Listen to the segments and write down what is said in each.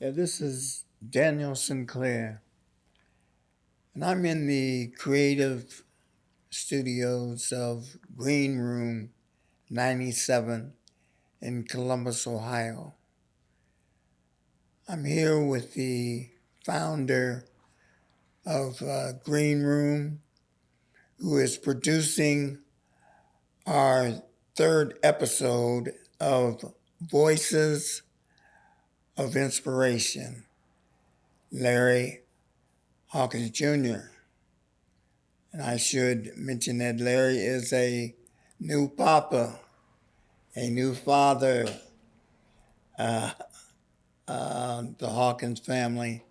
Yeah, this is Daniel Sinclair, and I'm in the creative studios of Green Room 97 in Columbus, Ohio. I'm here with the founder of Green Room, who is producing our third episode of Voices of Inspiration, Larry Hawkins Jr. And I should mention that Larry is a new papa, a new father. Uh, the Hawkins family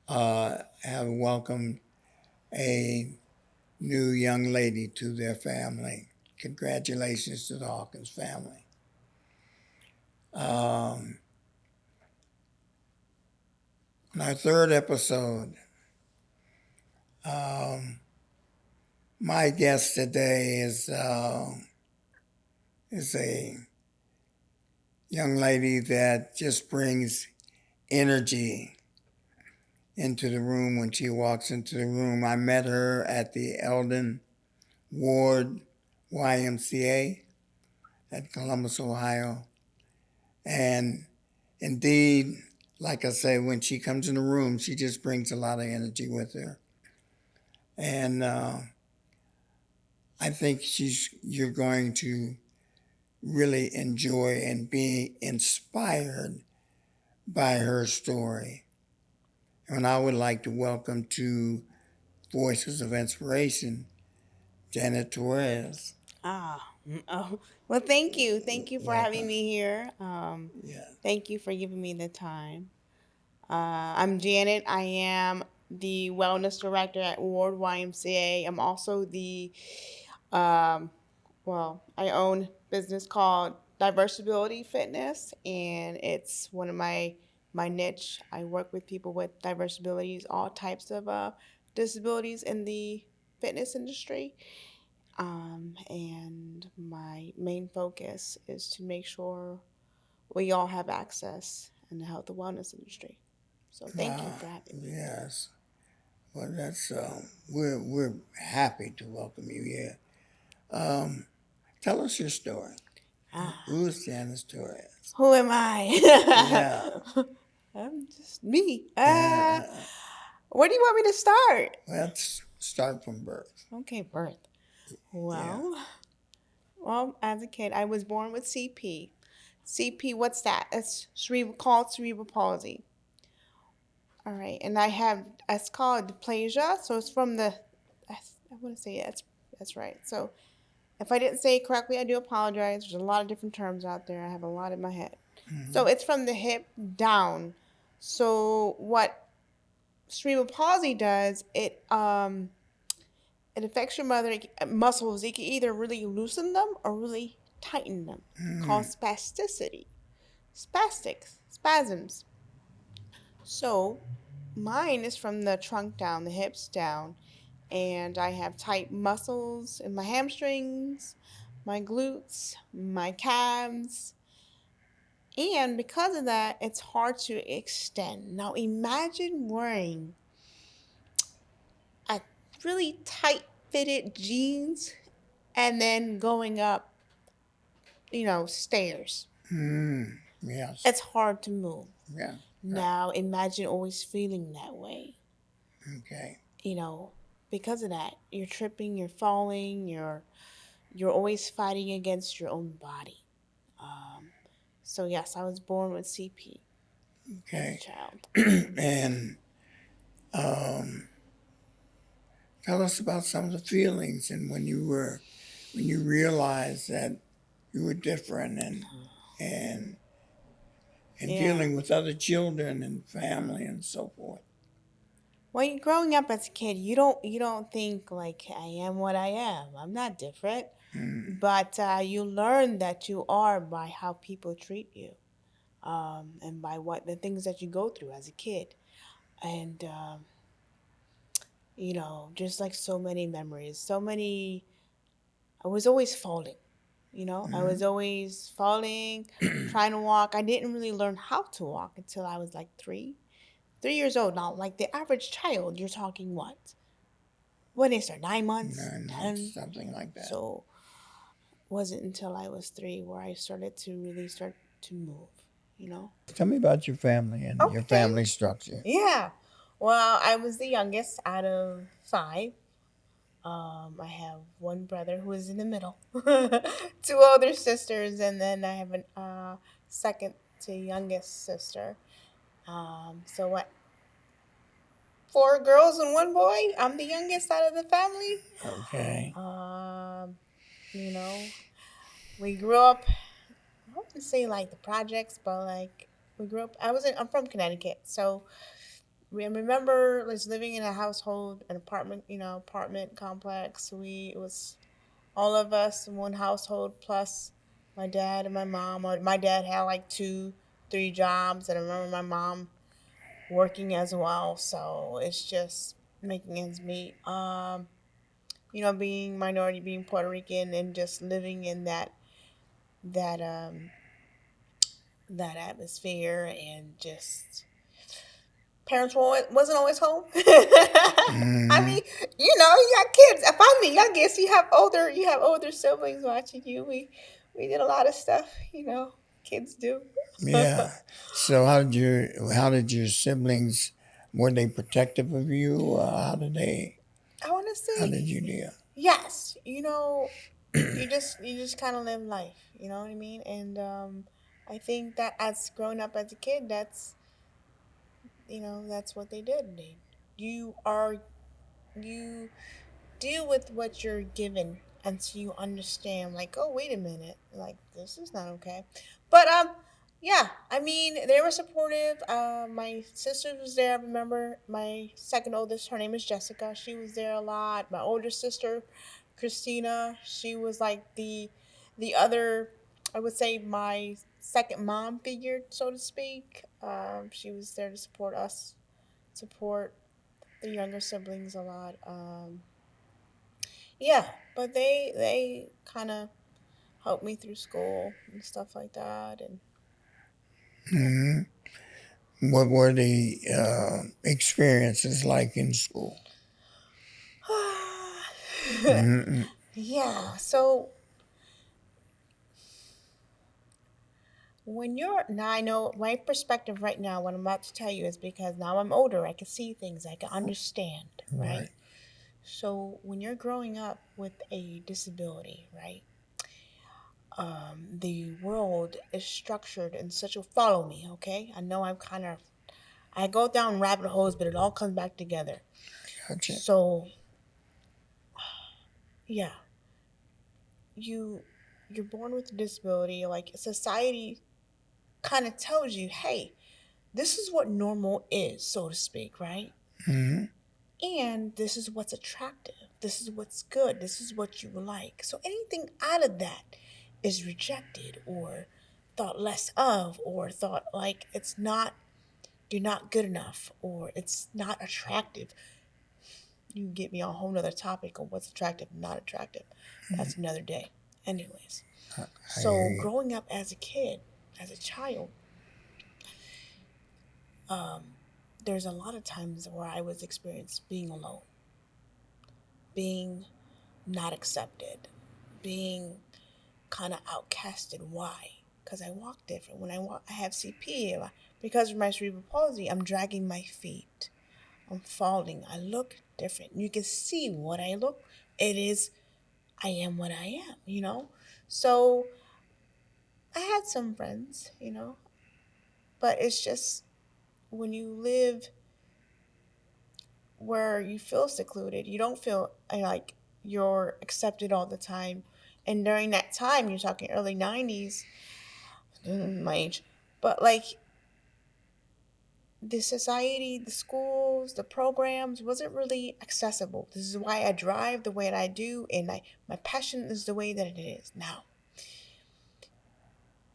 have welcomed a new young lady to their family. Congratulations to the Hawkins family. Um, in our third episode, um, my guest today is a young lady that just brings energy into the room when she walks into the room. I met her at the Eldon Ward YMCA at Columbus, Ohio. And indeed, like I say, when she comes in the room, she just brings a lot of energy with her. And I think you're going to really enjoy and be inspired by her story. And I would like to welcome to Voices of Inspiration, Janet Torres. Oh, well, thank you. Thank you for having Welcome. me here. Yeah. Thank you for giving me the time. I'm Janet. I am the wellness director at Ward YMCA. I'm also um, I own business called Diversibility Fitness, and it's one of my niche. I work with people with diverse abilities, all types of disabilities in the fitness industry. And my main focus is to make sure we all have access in the health and wellness industry. So thank you Ah, for having me. yes. Well, that's we're happy to welcome you here. Um, Tell us your story. Ah, Who is Janice Torres? who am I? Yeah. I'm just me. Uh, Where do you want me to start? let's start from birth. Okay, birth. Yeah. Well, as a kid, I was born with CP. CP, what's that? It's called cerebral palsy. All right, and it's called dysplasia. So it's from I want to say that's right. So if I didn't say it correctly, I do apologize. There's a lot of different terms out there. I have a lot in my head. So Mm-hmm. it's from the hip down. So what cerebral palsy does, it affects your mother muscles. It can either really loosen them or really tighten them. Called Mm-hmm. spasticity, spasms. So mine is from the trunk down, the hips down, and I have tight muscles in my hamstrings, my glutes, my calves, and because of that, it's hard to extend. Now imagine wearing a really tight fitted jeans and then going up, stairs. Mm-hmm. Yes. It's hard to move. Yeah. Right. Now imagine always feeling that way. Okay. You know, because of that, you're tripping, you're falling, you're always fighting against your own body. Um, so yes, I was born with CP as a Okay. child. And um, tell us about some of the feelings and when you realized that you were different and and Yeah. dealing with other children and family and so forth. Well, you're growing up as a kid, you don't think like I am what I am. I'm not different, Mm. but you learn that you are by how people treat you, and by what the things that you go through as a kid, and just like so many memories, so many. I was always falling. I was always falling, trying to walk. I didn't really learn how to walk until I was like 3 years old. Now, like the average child, you're talking what? When is there? 9 months, 9 months, 10. something like that. So wasn't until I was 3 where I started to really start to move. You know. Tell me about your family and your Okay. family structure. Yeah. Well, I was the youngest out of five. I have one brother who is in the middle, two older sisters, and then I have a second to youngest sister. So what? Four girls and one boy. I'm the youngest out of the family. Okay. Um, you know, we grew up. I wouldn't say like the projects, but like we grew up. I'm from Connecticut, so we I remember was living in a household, an apartment, apartment complex. It was all of us in one household plus my dad and my mom. Or my dad had like two, three jobs, and I remember my mom working as well. So it's just making ends meet. Being minority, being Puerto Rican, and just living in that that atmosphere, and just parents wasn't always home. I Hmm. mean, you got kids. If I'm the youngest, you have older siblings watching you. We did a lot of stuff, kids do. Yeah. So how did your siblings, were they protective of you? I want to How say did you deal? yes. You just kind of live life. You know what I mean? And I think that as growing up as a kid, that's what they did. You deal with what you're given until you understand, like, oh, wait a minute, like this is not okay. But yeah, I mean, they were supportive. My sister was there. I remember my second oldest, her name is Jessica. She was there a lot. My older sister, Christina, she was like the other, I would say, my second mom figure, so to speak. She was there to support us, support the younger siblings a lot. Yeah, but they kind of helped me through school and stuff like that, and yeah. Hmm. What were the experiences like in school? Hmm. Yeah. So when you're now, I know my perspective right now. What I'm about to tell you is because now I'm older. I can see things. I can understand. Right. Right. So when you're growing up with a disability, right? The world is structured in such a follow me. Okay. I know I go down rabbit holes, but it all comes back together. Gotcha. So yeah, you you're born with a disability. Like society kind of tells you, hey, this is what normal is, so to speak, right? Hmm. And this is what's attractive. This is what's good. This is what you like. So anything out of that is rejected or thought less of, or thought like you're not good enough, or it's not attractive. You can get me on a whole nother topic of what's attractive and not attractive. That's another day. Anyways, I hear so you. growing up as a kid, as a child, um, there's a lot of times where I was experienced being alone, being not accepted, being kind of outcasted. Why? Because I walk different. When I walk, I have CP. Because of my cerebral palsy, I'm dragging my feet. I'm falling. I look different. You can see what I look. It is I am what I am. So I had some friends, but it's just when you live where you feel secluded, you don't feel like you're accepted all the time. And during that time, you're talking early 90s, my age, but like the society, the schools, the programs wasn't really accessible. This is why I drive the way that I do, and my passion is the way that it is now.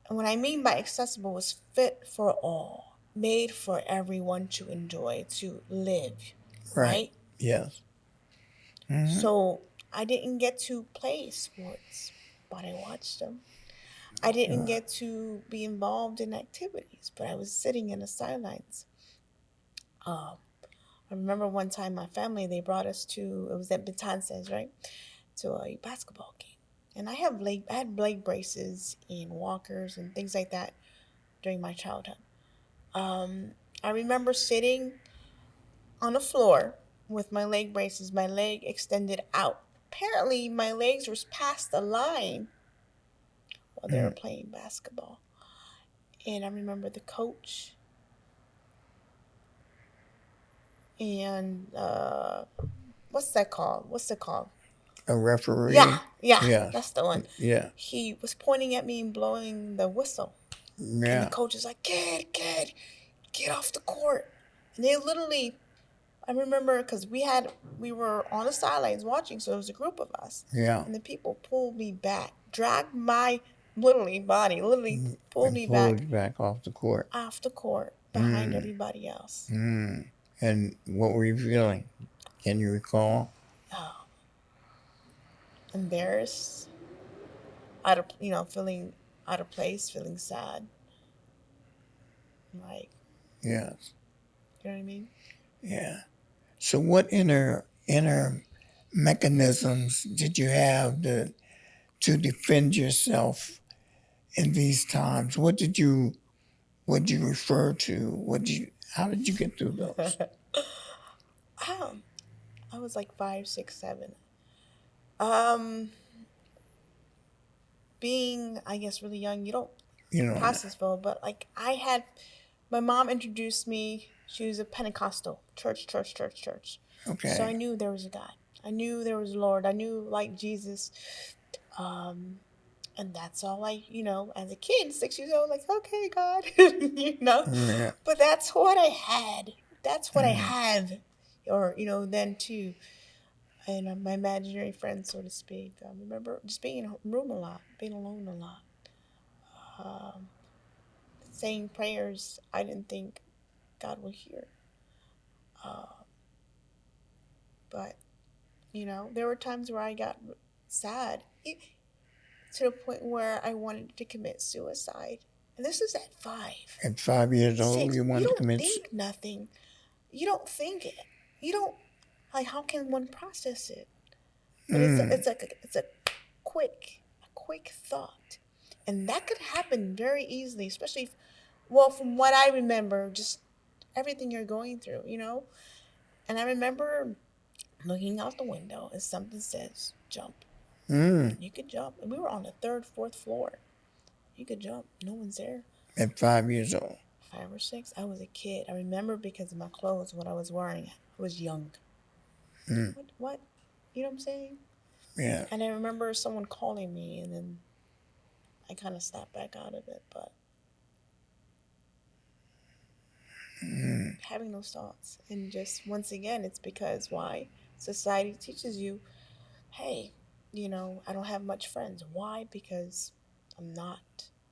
And what I mean by accessible is fit for all, made for everyone to enjoy, to live, Right. right? Yes. Hmm. So I didn't get to play sports, but I watched them. I didn't Uh, get to be involved in activities, but I was sitting in the sidelines. Um, I remember one time my family they brought us to it was at Betances, right, to a basketball game, and I had leg braces and walkers and things like that during my childhood. Um, I remember sitting on the floor with my leg braces, my leg extended out. Apparently, my legs were past the line while they were mm, playing basketball. And I remember the coach and what's that called? What's it called? a Yeah, referee? yeah, Yes. that's the one. Yeah. He was pointing at me and blowing the whistle. And the Yeah. coach is like, kid, get off the court. And they literally, I remember because we were on the sidelines watching, so it was a group of us. Yeah. And the people pulled me back, dragged my literally body, literally pulled And me pulled back you back off the court. off the court behind Mm, everybody else. mm. And what were you feeling? Can you recall? Oh, embarrassed, out of, feeling out of place, feeling sad. Like, Yes. you know what I mean? Yeah. So what inner mechanisms did you have to defend yourself in these times? What did you refer to? How did you get through those? um, I was like 5, 6, 7. Um, being I guess really young, you don't You know that. process well, but like my mom introduced me. She was a Pentecostal church. So I Okay. knew there was a God. I knew there was a Lord. I knew like Jesus. Um, and that's all as a kid, 6 years old, like, okay, God, Yeah. but that's what I had. That's what I Mm, have. Or, then too. And my imaginary friends, so to speak. I remember just being in a room a lot, being alone a lot, um, saying prayers I didn't think God would hear. Uh, but, there were times where I got sad to the point where I wanted to commit suicide. And this is at 5, at 5 years old, 6. you You wanted to don't commit. think nothing. You don't think it. You don't, like, how can one process it? But Mm, it's a quick thought, and that could happen very easily, especially if, well, from what I remember, just everything you're going through. And I remember looking out the window and something says jump, mm, and you could jump, and we were on the third, fourth floor. You could jump. No one's there. at 5 years old. 5 or 6. I was a kid. I remember because of my clothes, what I was wearing. I was young. Mm, What? You know what I'm saying? yeah. And I remember someone calling me, and then I kind of snapped back out of it. But Mm, having those thoughts, and just once again, it's because why society teaches you, hey, I don't have much friends. Why? Because I'm not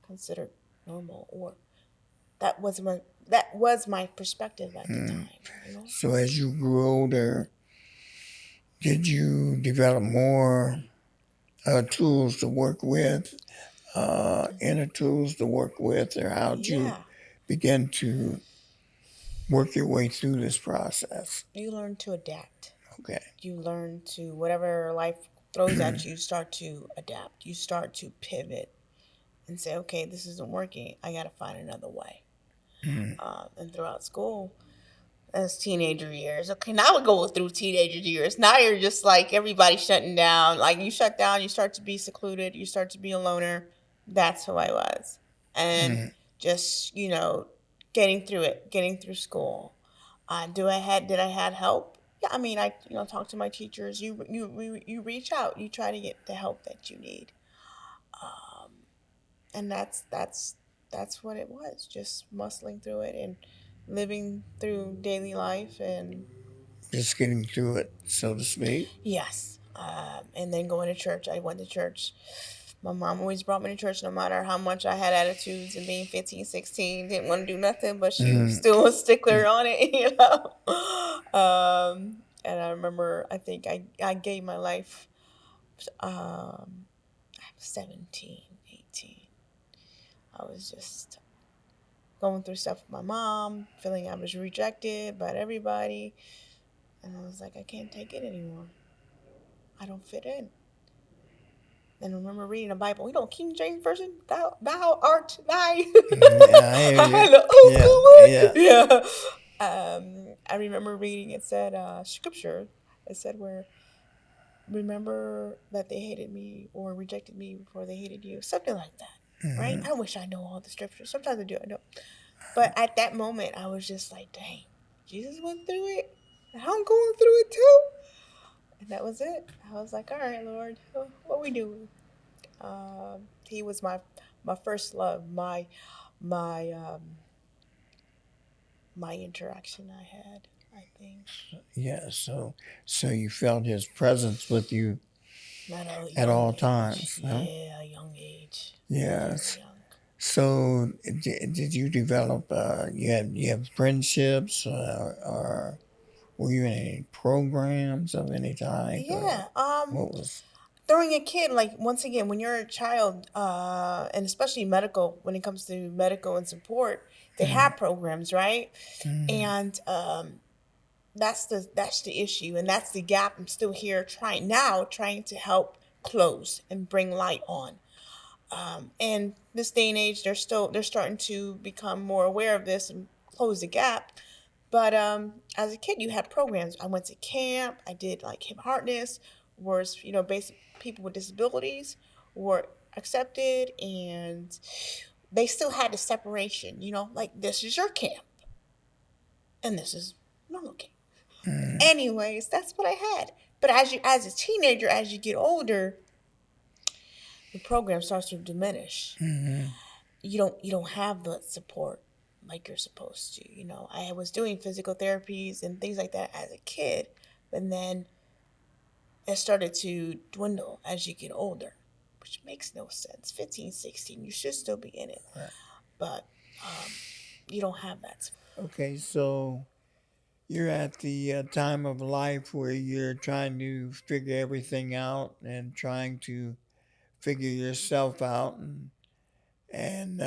considered normal, or that was my that was my perspective at the mm. time. So as you grew older, did you develop more tools to work with, inner tools to work with, or how did you Yeah, begin to work your way through this process? you learn to adapt. Okay. You learn to whatever life throws at you, you start to adapt. You start to pivot and say, okay, this isn't working. I got to find another way. Mm, And throughout school, as teenager years, okay, now we go through teenager years. Now you're just like everybody shutting down. Like you shut down, you start to be secluded, you start to be a loner. That's who I was. And mm, just, getting through it, getting through school. Did I had help? Yeah, I mean, I talk to my teachers. You reach out. You try to get the help that you need. Um, and that's what it was. Just muscling through it and living through daily life, and just getting through it, so to speak. yes, and then going to church. I went to church. My mom always brought me to church no matter how much I had attitudes, and being 15, 16, didn't want to do nothing, but she was Mm, still a stickler on it, And I remember, I think I gave my life. Um, 17, 18. I was just going through stuff with my mom, feeling I was rejected by everybody. And I was like, I can't take it anymore. I don't fit in. And I remember reading the Bible. King James Version, thou art thy. I hear I you. had to, Yeah, oh, yeah. come on. Yeah. I remember reading it said, scripture, it said where, remember that they hated me or rejected me before they hated you. Something like that. Right? Hmm. I wish I know all the scriptures. Sometimes I do, I don't. But at that moment, I was just like, dang, Jesus went through it. I'm going through it too. And that was it. I was like, all right, Lord, what we doing? He was my first love, my my interaction I had. I think Yeah. So you felt his presence with you at a at young all age. times, huh? Yeah, a young age, very Yes. young. So did you develop? You have friendships, or were you in any programs of any type, or Yeah. what was? During a kid, like once again, when you're a child, and especially medical, when it comes to medical and support, they Mm, have programs, right? mm, And that's the issue, and that's the gap. I'm still here trying to help close and bring light on. And this day and age, they're starting to become more aware of this and close the gap. But as a kid, you had programs. I went to camp. I did like hip hardness, whereas basic people with disabilities were accepted, and they still had the separation. Like this is your camp, and this is normal camp. mm, Anyways, that's what I had. But as a teenager, as you get older, the program starts to diminish. mm, You don't have the support like you're supposed to. I was doing physical therapies and things like that as a kid, but then it started to dwindle as you get older, which makes no sense. 15, 16, you should still be in it, right. but you don't have that support. Okay, so you're at the time of life where you're trying to figure everything out and trying to figure yourself out, and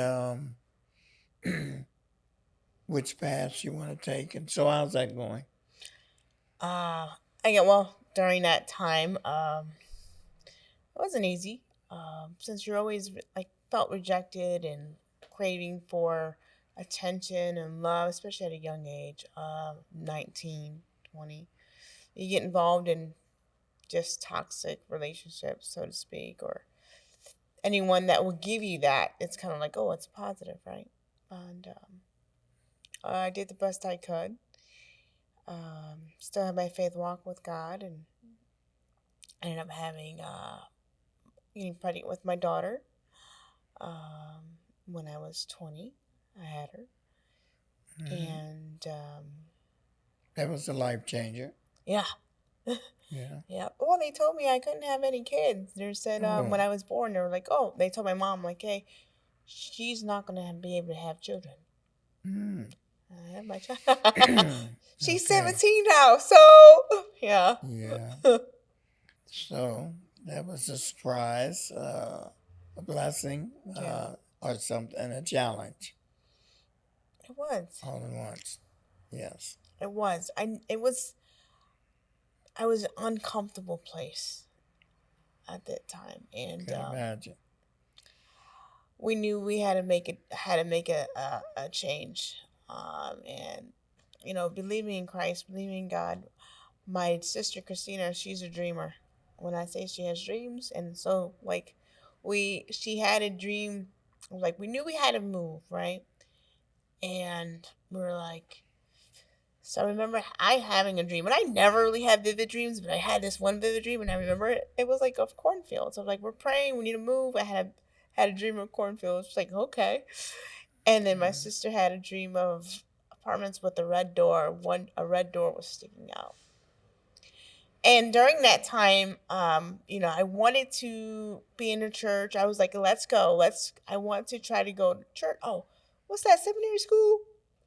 which path you want to take. And so, how's that going? uh Again, well, during that time, it wasn't easy, since you're always like felt rejected and craving for attention and love, especially at a young age, 19, 20. You get involved in just toxic relationships, so to speak, or anyone that will give you that. It's kind of like, oh, it's positive, right? And I did the best I could. Still had my faith walk with God, and I ended up having getting pregnant with my daughter. When I was 20, I had her. Hmm. And That was a life changer. yeah, Yeah. yeah. Well, they told me I couldn't have any kids. They said Oh. when I was born, they were like, oh, they told my mom, like, hey, she's not going to be able to have children. Mm. I have my child. She's Okay. 17 now, so yeah. Yeah. So that was a surprise, a blessing, Yeah, or something, and a challenge it was. all at once. Yes. It was. I was an uncomfortable place at that time, and Can imagine. we knew we had to make a change, and believing in Christ, believing in God. My sister Christina, she's a dreamer. When I say she has dreams, and so like she had a dream, like we knew we had to move, right? And we were like, so I remember I having a dream, and I never really had vivid dreams, but I had this one vivid dream, and I remember it was like of cornfields. So like, we're praying, we need to move. I had a dream of cornfields. It's like, okay. And then my sister had a dream of apartments with a red door. A red door was sticking out. And during that time, I wanted to be in the church. I was like, let's go. I want to try to go to church. Oh, what's that, seminary school?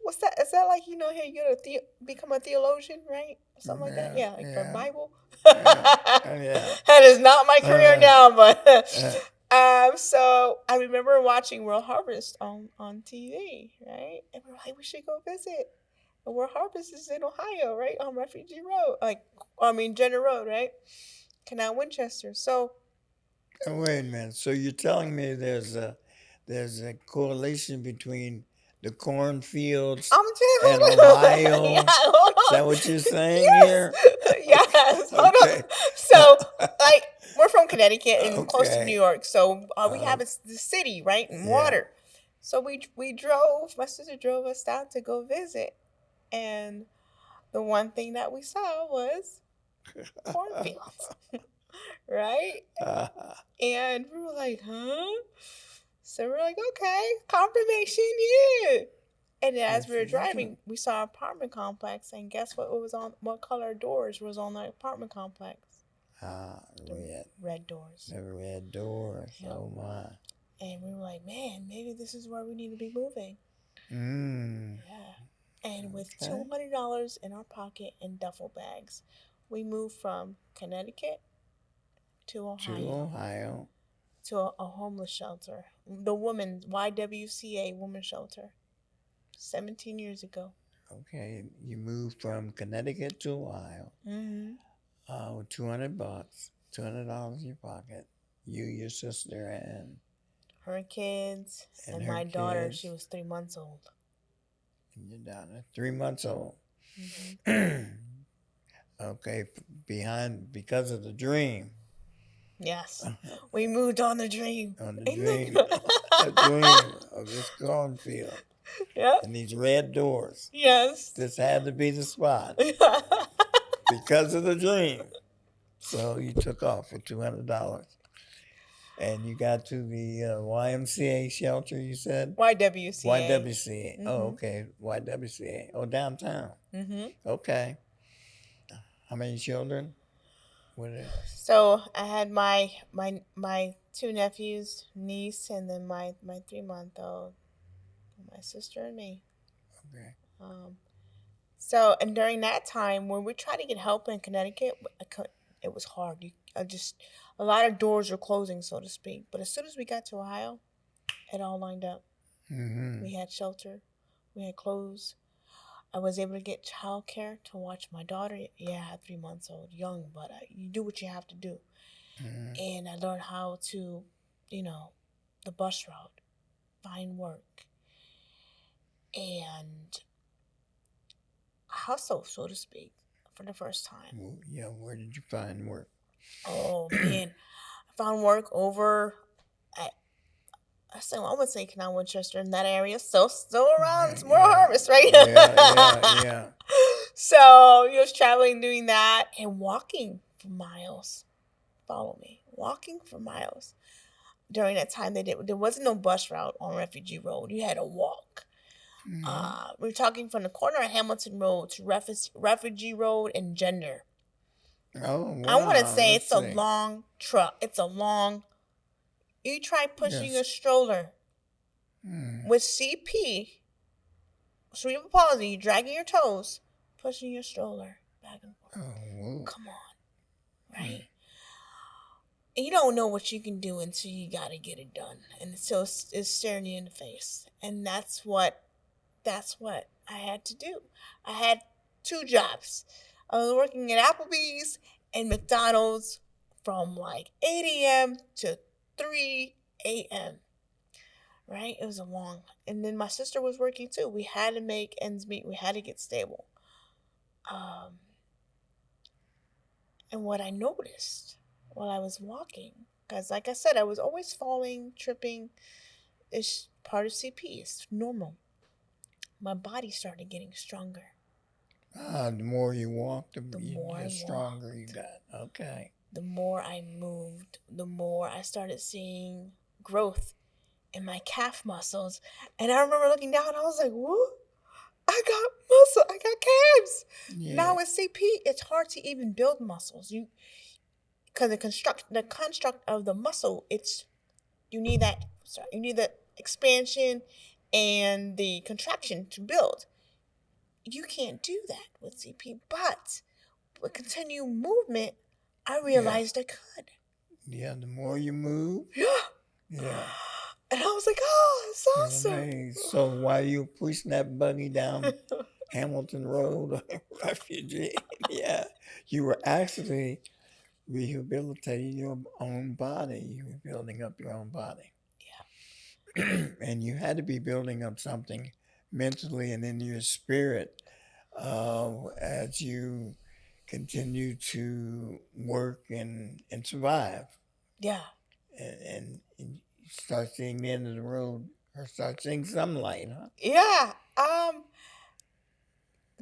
What's that? Is that like, here you go to become a theologian, right? Something like that. Yeah. Yeah, like for Yeah. Bible. Yeah. Yeah. That is not my career Uh, now, but So I remember watching World Harvest on TV, right? And we're like, we should go visit. And World Harvest is in Ohio, right? On Refugee Road, Jenner Road, right? Canal Winchester. So Oh, wait a minute. So you're telling me there's a correlation between the cornfields I'm just and hold on. Yeah, Ohio? hold Is on. that what you're saying Yes, here? yes. Hold on. Okay. So, like, we're from Connecticut and close to New Okay. York, so all we Uh, have is the city, right, and yeah. water. So we drove. My sister drove us out to go visit, and the one thing that we saw was cornfields, right? Uh, And we were like, huh? So we're like, okay, confirmation, yeah. And then as we were driving, we saw an apartment complex, and guess what was on? What color doors was on the apartment complex? The red. red doors. The red doors. Yep. Oh my. And we were like, man, maybe this is where we need to be moving. Mm. Yeah. And with Okay. $200 in our pocket and duffel bags, we moved from Connecticut to To Ohio Ohio. to a homeless shelter, the women's YWCA women's shelter, 17 years ago. Okay. You moved from Connecticut to Ohio. Mm-hmm. With $200, $200 in your pocket. You, your sister, Her kids and and her my daughter. She kids, was 3 months old. and your daughter, 3 months old. Mm-hmm. Okay, because of the dream. Yes, we moved on the dream. On the Ain't dream, a that- dream of this cornfield Yep. and these red doors. Yes. This had to be the spot because of the dream. So you took off with $200, and you got to the YMCA shelter. You said YWCA. YWCA. Oh, Mm-hmm. okay, YWCA. Oh, downtown. Mm-hmm. Okay. How many children? What? So I had my two nephews, niece, and then my 3 month old, my sister and me. Okay. Um, so and during that time when we tried to get help in Connecticut, it was hard. A lot of doors were closing, so to speak. But as soon as we got to Ohio, it all lined up. Mm-hmm. We had shelter, we had clothes. I was able to get childcare to watch my daughter. Yeah, I had 3 months old, young, but you do what you have to do. Mm-hmm. And I learned how to, you know, the bus route, find work, and hustle, so to speak, for the first time. Well, yeah. Where did you find work? Oh man, I found work over at I would say Canal Winchester in that area, still around. It's more Yeah. harvest, right? Yeah. So you was traveling, doing that, and walking for miles. Follow me, walking for miles. During that time, there wasn't no bus route on Refugee Road. You had to walk. Mm-hmm. We were talking from the corner of Hamilton Road to Refugee Road and Gender. Oh I want to wow. say Let's it's a see. long truck. It's a long. You try pushing Yes. a stroller Mm. with CP, cerebral palsy, you dragging your toes, pushing your stroller back and forth. Oh. Whoa. Come on, Mm. right? And you don't know what you can do until you got to get it done, and so it's staring you in the face, and that's what I had to do. I had two jobs. I was working at Applebee's and McDonald's from like 8 a.m. to 3 a.m. Right? It was a long. And then my sister was working too. We had to make ends meet. We had to get stable. Um, and what I noticed while I was walking, because like I said, I was always falling, tripping. It's part of CP. It's normal. My body started getting stronger. The more you walk, The more I the stronger you walked, got. Okay. the more I moved, the more I started seeing growth in my calf muscles. And I remember looking down, I was like, whoa, I got muscle, I got calves. Yeah. Now with CP, it's hard to even build muscles. Because the construct of the muscle, you need the expansion and the contraction to build. You can't do that with CP, but with continued movement, I Yeah. realized I could. Yeah. The more you move, Yeah. Yeah. And I was like, oh, it's awesome. Right. So while you pushing that buggy down Hamilton Road, refugee, yeah, you were actually rehabilitating your own body. You were building up your own body. And you had to be building up something mentally and in your spirit as you continue to work and survive Yeah. and you start seeing the end of the road or start seeing some light, huh? Yeah.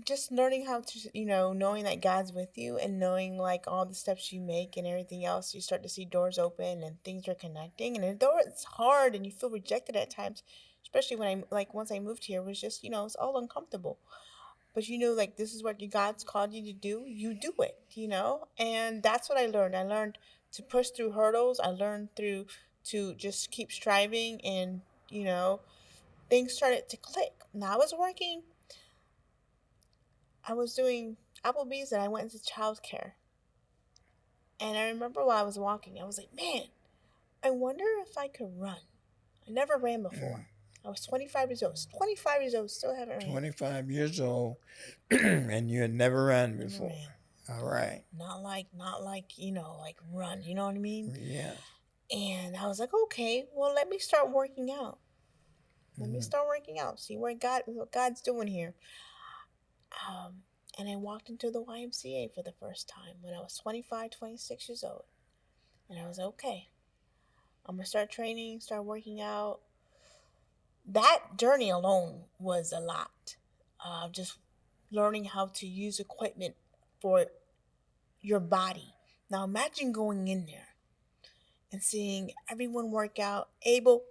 Just learning how to, knowing that God's with you and knowing like all the steps you make and everything else, you start to see doors open and things are connecting. And though it's hard and you feel rejected at times, especially when once I moved here, it was just, it's all uncomfortable. But like this is what God's called you to do, you do it. And that's what I learned. I learned to push through hurdles. I learned to just keep striving and, you know, things started to click. Now I was doing Applebee's and I went into childcare. And I remember while I was walking, I was like, man, I wonder if I could run. I never ran Mm. before. I was 25 years old. 25 years old, still haven't ran. 25 years old and you had never run Never before. ran. All right. Not like, like run, you know what I mean? Yeah. And I was like, okay, well, let me start working out. Let me Mm-hmm. start working out. See what God's doing here. Um, and I walked into the YMCA for the first time when I was 25, 26 years old. And I was okay. I'm gonna start training, start working out. That journey alone was a lot. Just learning how to use equipment for your body. Now imagine going in there and seeing everyone work out,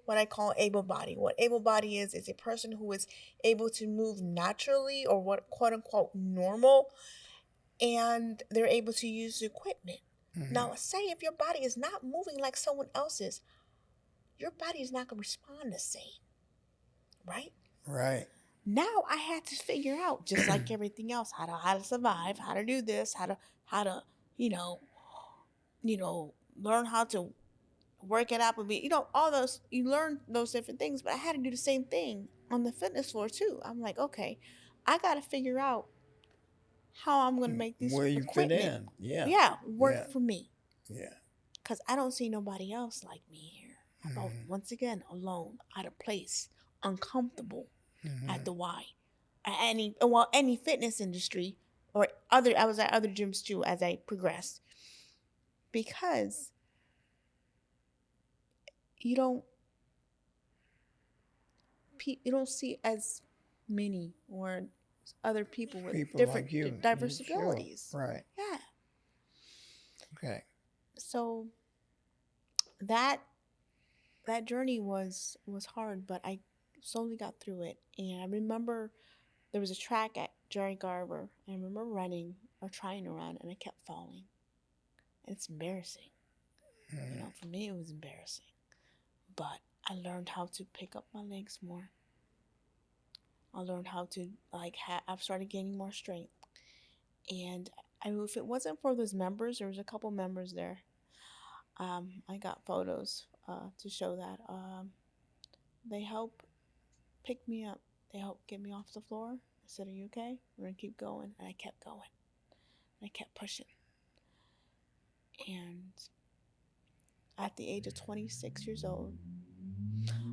what I call able body. What able body is a person who is able to move naturally or what quote unquote normal, and they're able to use equipment. Mm-hmm. Now, say if your body is not moving like someone else's, your body is not going to respond the same, right? Right. Now I had to figure out, just like everything else, how to survive, how to do this, how to you know learn how to work it out and be all those, you learn those different things. But I had to do the same thing on the fitness floor too. I'm like, okay, I got to figure out how I'm going to make this Where you fit equipment, in. Yeah. yeah, Yeah. work for me. Yeah. Because I don't see nobody else like me here. I felt Mm-hmm. once again alone, out of place, uncomfortable Mm-hmm. at the Y. Any fitness industry or I was at other gyms too as I progressed, because you don't you don't see as many or other people with People different like you. Yeah, diverse sure. abilities. Right. Yeah. Okay. So that that journey was hard, but I slowly got through it. And I remember there was a track at Jerry Garber. I remember running or trying to run, and I kept falling. And it's embarrassing. Mm-hmm. For me, it was embarrassing. But I learned how to pick up my legs more. I learned how to I've started gaining more strength. And if it wasn't for those members, there was a couple members there. I got photos to show that. They helped pick me up. They helped get me off the floor. I said, "Are you okay? We're gonna keep going." And I kept going. And I kept pushing. And at the age of 26 years old,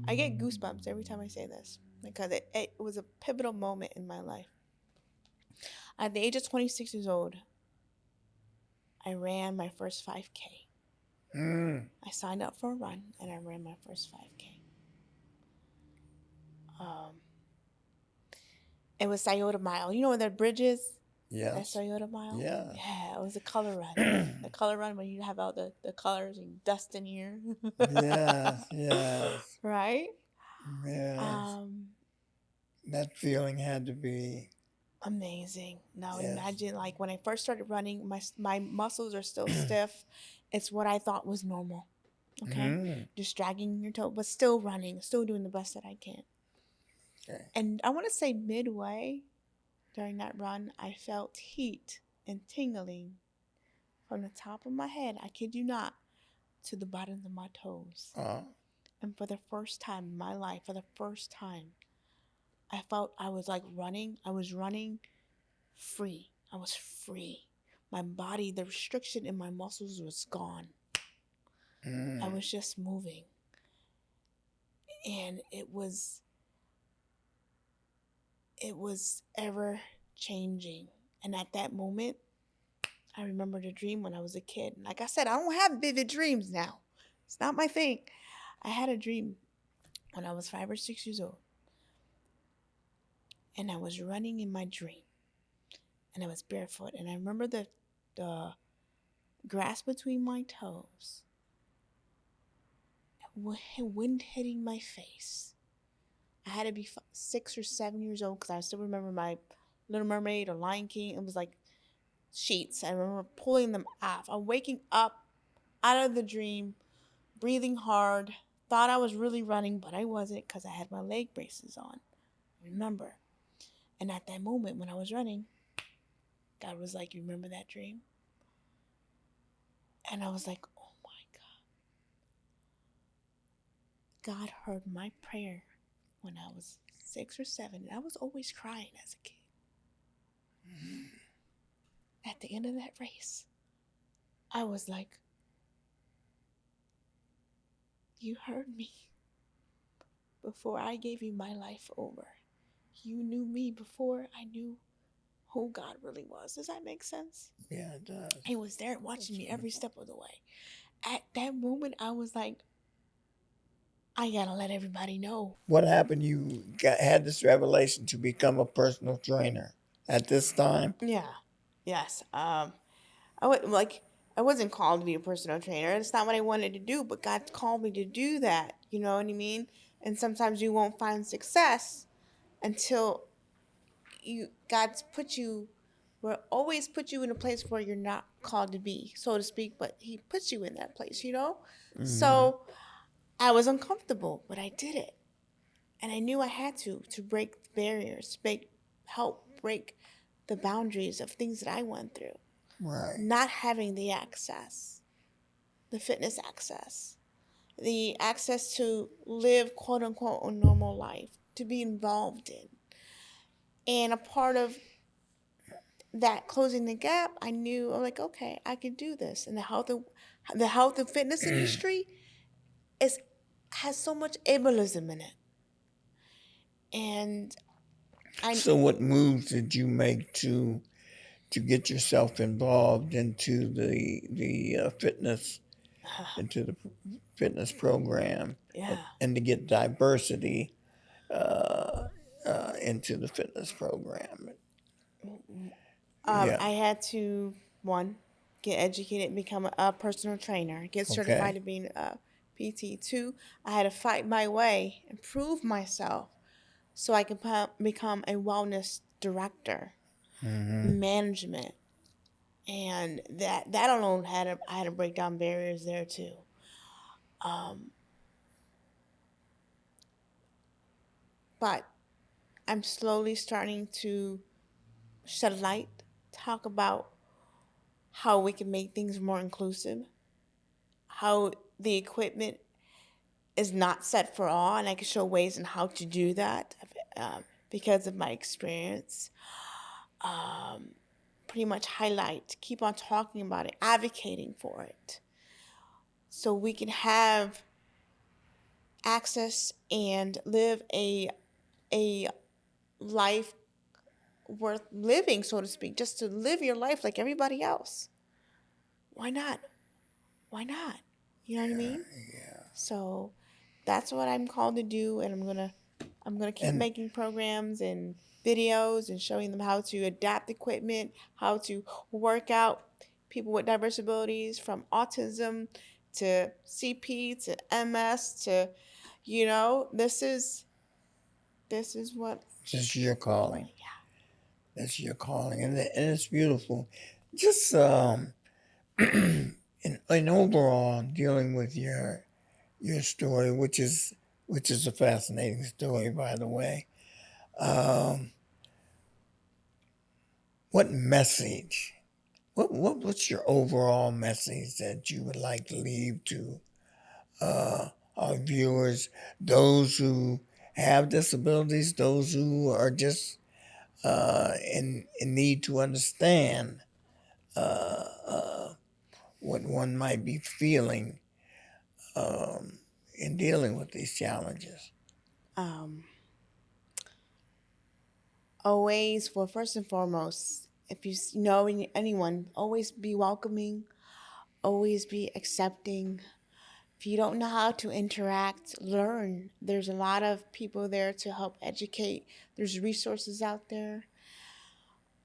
I get goosebumps every time I say this because it was a pivotal moment in my life. At the age of 26 years old, I ran my first 5K. Mm. I signed up for a run and I ran my first 5K. Um, it was Toyota Mile. You know where that bridge is? That Yes. Toyota Mile? Yeah. Yeah, it was a color run. The color run when you have all the colors and dust in here. Yes. Yes. Right? Yes. Um, That feeling had to be, Amazing. Now yes. imagine like when I first started running, my muscles are still stiff. It's what I thought was normal. Okay? Mm. Just dragging your toe, but still running, still doing the best that I can. Okay. And I want to say midway during that run, I felt heat and tingling from the top of my head, I kid you not, to the bottom of my toes. Uh, And for the first time in my life, for the first time, I felt I was like running. I was running free. I was free. My body, the restriction in my muscles was gone. I Mm. was just moving. And it was ever changing. And at that moment, I remembered a dream when I was a kid. Like I said, I don't have vivid dreams now. It's not my thing. I had a dream when I was 5 or 6 years old. And I was running in my dream. And I was barefoot. And I remember the grass between my toes, wind hitting my face. I had to be 6 or 7 years old because I still remember my Little Mermaid or Lion King. It was like sheets. I remember pulling them off. I'm waking up out of the dream, breathing hard. Thought I was really running, but I wasn't because I had my leg braces on. Remember. And at that moment when I was running, God was like, "You remember that dream?" And I was like, "Oh my God." God heard my prayer when I was 6 or 7. And I was always crying as a kid. At the end of that race, I was like, "You heard me before I gave you my life over. You knew me before I knew who God really was." Does that make sense? Yeah, it does. He was there watching me every step of the way. At that moment, I was like, I gotta let everybody know. What happened? Had this revelation to become a personal trainer at this time? Yeah. Yes. I would like. I wasn't called to be a personal trainer. It's not what I wanted to do, but God called me to do that. You know what I mean? And sometimes you won't find success until God's put you, will always put you in a place where you're not called to be, so to speak, but He puts you in that place, you know? Mm-hmm. So I was uncomfortable, but I did it. And I knew I had to break barriers, help break the boundaries of things that I went through. Right. Not having the access, the fitness access, the access to live quote unquote a normal life, to be involved in. And a part of that closing the gap, I knew I'm like, okay, I could do this. And the health and fitness industry is has so much ableism in it. And I So, what moves did you make to get yourself involved into the fitness into the fitness program yeah. and to get diversity uh, into the fitness program? Yeah. I had to, one, get educated, become a personal trainer, get certified Okay. to be a PT. Two, I had to fight my way and prove myself so I could become a wellness director, Mm-hmm. management, and that alone I had to break down barriers there too. Um, but I'm slowly starting to shed light, talk about how we can make things more inclusive, how the equipment is not set for all, and I can show ways on how to do that because of my experience. Um, Pretty much highlight, keep on talking about it, advocating for it, so we can have access and live a life worth living, so to speak, just to live your life like everybody else. Why not? Why not? You know what I mean? So that's what I'm called to do, and I'm gonna keep And making programs and videos and showing them how to adapt equipment, how to work out people with diverse abilities, from autism to CP to MS to, this is what this is your I'm doing. calling. That's your calling, and it's beautiful. Just in overall dealing with your story, which is a fascinating story, by the way. Um, what message? What's your overall message that you would like to leave to our viewers, those who have disabilities, those who are just in need to understand what one might be feeling in dealing with these challenges. Um, Always, well, first and foremost, if you know anyone, always be welcoming, always be accepting. If you don't know how to interact, learn. There's a lot of people there to help educate. There's resources out there.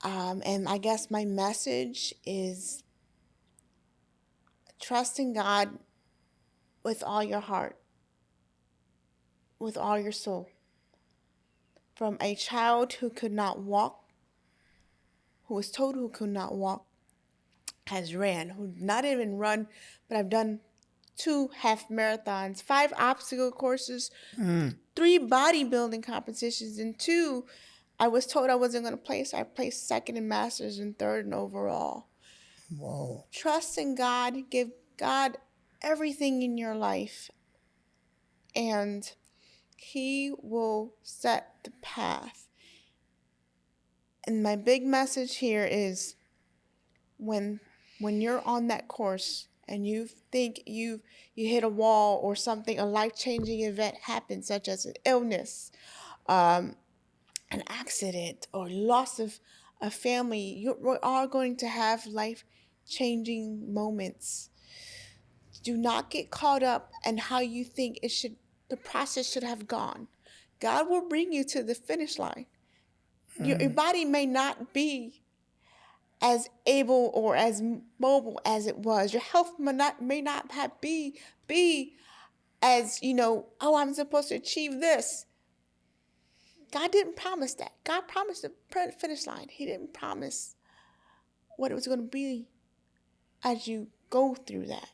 And I guess my message is trust in God with all your heart, with all your soul. From a child who could not walk, who was told who could not walk, has ran, who not even run, but I've done 2 half marathons, 5 obstacle courses, Mm, 3 bodybuilding competitions, and 2 I was told I wasn't going to place. I placed second in masters and third in overall. whoa. Trust in God. Give God everything in your life, and He will set the path. And my big message here is when you're on that course and you think you hit a wall or something, a life-changing event happens, such as an illness, um, an accident, or loss of a family, you are going to have life-changing moments. Do not get caught up in how you think the process should have gone. God will bring you to the finish line. Your Mm, body may not be as able or as mobile as it was. Your health may not have be as, oh, I'm supposed to achieve this. God didn't promise that. God promised the finish line. He didn't promise what it was going to be as you go through that.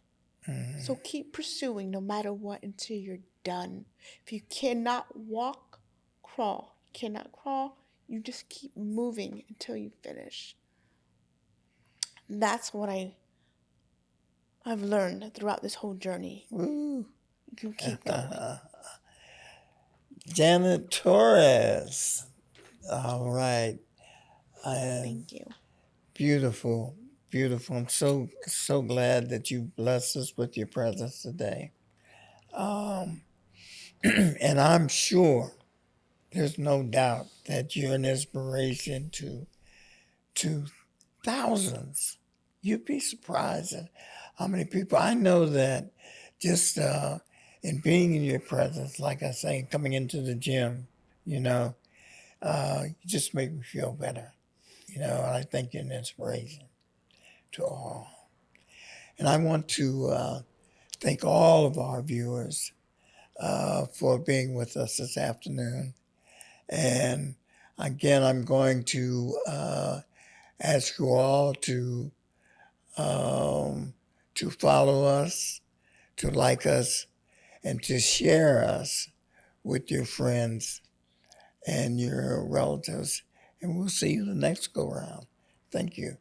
mm, So keep pursuing no matter what until you're done. If you cannot walk, crawl. You cannot crawl, you just keep moving until you finish. That's what I've learned throughout this whole journey. woo. You keep going. Janet Torres. All right. Thank you. Beautiful. Beautiful. I'm so glad that you blessed us with your presence today. Um, and I'm sure there's no doubt that you're an inspiration to thousands. You'd be surprised at how many people I know that just in being in your presence, like I say, coming into the gym, you know, you just make me feel better. I think you're an inspiration to all. And I want to thank all of our viewers for being with us this afternoon. And again, I'm going to ask you all to follow us, to like us, and to share us with your friends and your relatives. And we'll see you the next go round. Thank you.